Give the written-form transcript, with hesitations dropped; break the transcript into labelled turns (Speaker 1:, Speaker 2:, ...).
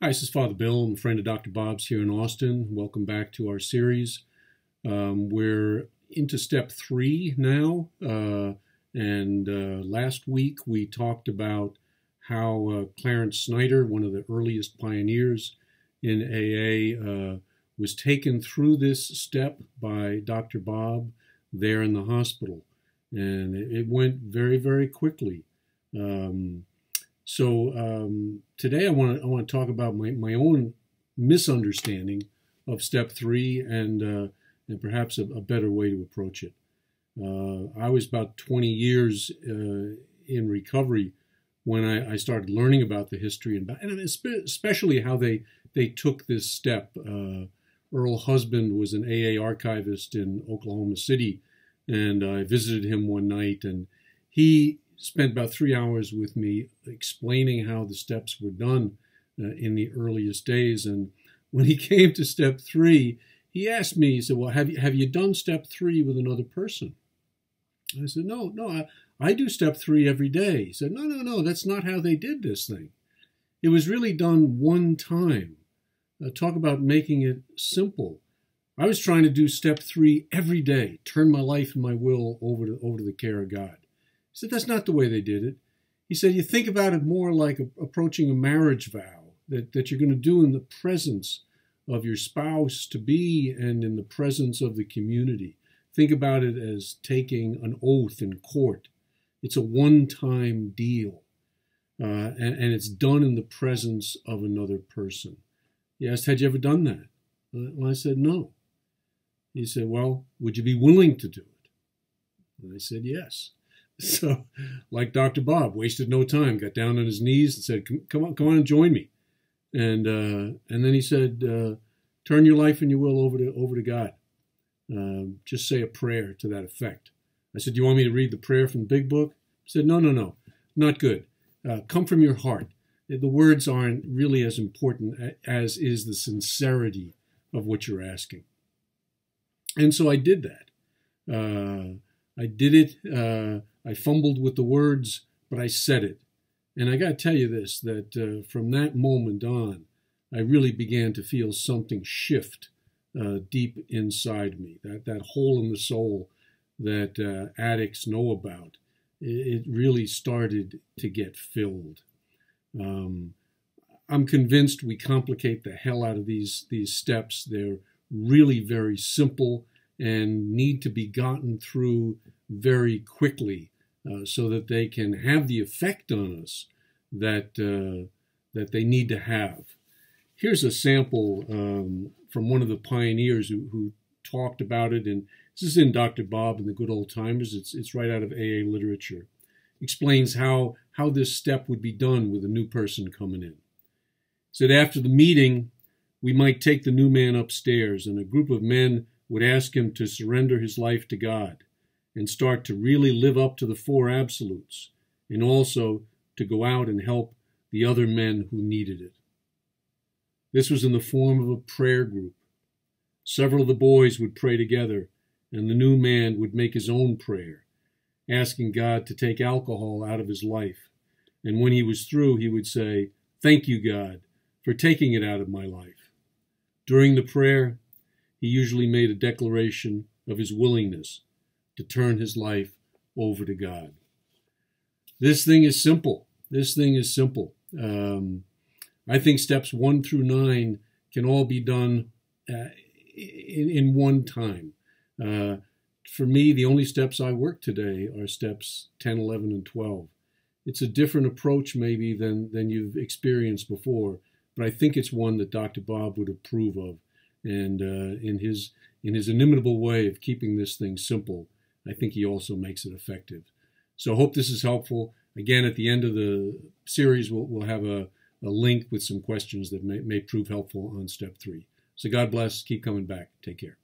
Speaker 1: Hi, this is Father Bill. I'm a friend of Dr. Bob's here in Austin. Welcome back to our series. We're into step 3 now. Last week we talked about how Clarence Snyder, one of the earliest pioneers in AA, was taken through this step by Dr. Bob there in the hospital. And it went very, very quickly. Today I want to talk about my own misunderstanding of step 3 and perhaps a better way to approach it. I was about 20 years in recovery when I started learning about the history and especially how they took this step. Earl Husband was an AA archivist in Oklahoma City, and I visited him one night, and he spent about 3 hours with me explaining how the steps were done in the earliest days. And when he came to step 3, he asked me, he said, well, have you done step 3 with another person? And I said, no, I do step 3 every day. He said, no, that's not how they did this thing. It was really done one time. Talk about making it simple. I was trying to do step 3 every day, turn my life and my will over to the care of God. He said, that's not the way they did it. He said, you think about it more like approaching a marriage vow that you're going to do in the presence of your spouse to be and in the presence of the community. Think about it as taking an oath in court. It's a one-time deal, and it's done in the presence of another person. He asked, had you ever done that? Well, I said, no. He said, well, would you be willing to do it? And I said, yes. So, like Dr. Bob, wasted no time, got down on his knees and said, come on and join me. And then he said, turn your life and your will over to God. Just say a prayer to that effect. I said, do you want me to read the prayer from the big book? He said, no, not good. Come from your heart. The words aren't really as important as is the sincerity of what you're asking. And so I did that. I did it. I fumbled with the words, but I said it. And I got to tell you this, that from that moment on, I really began to feel something shift deep inside me. That hole in the soul that addicts know about, it really started to get filled. I'm convinced we complicate the hell out of these steps. They're really very simple and need to be gotten through very quickly so that they can have the effect on us that they need to have. Here's a sample from one of the pioneers who talked about it, and this is in Dr. Bob and the Good Old Timers. It's right out of AA literature. Explains how this step would be done with a new person coming in. Said after the meeting, we might take the new man upstairs, and a group of men would ask him to surrender his life to God and start to really live up to the 4 absolutes, and also to go out and help the other men who needed it. This was in the form of a prayer group. Several of the boys would pray together, and the new man would make his own prayer, asking God to take alcohol out of his life. And when he was through, he would say, "Thank you, God, for taking it out of my life." During the prayer, he usually made a declaration of his willingness to turn his life over to God. This thing is simple. I think steps 1 through 9 can all be done in one time. For me, the only steps I work today are steps 10, 11, and 12. It's a different approach maybe than you've experienced before, but I think it's one that Dr. Bob would approve of. And in his inimitable way of keeping this thing simple, I think he also makes it effective. So I hope this is helpful. Again, at the end of the series, we'll have a link with some questions that may prove helpful on step 3. So God bless. Keep coming back. Take care.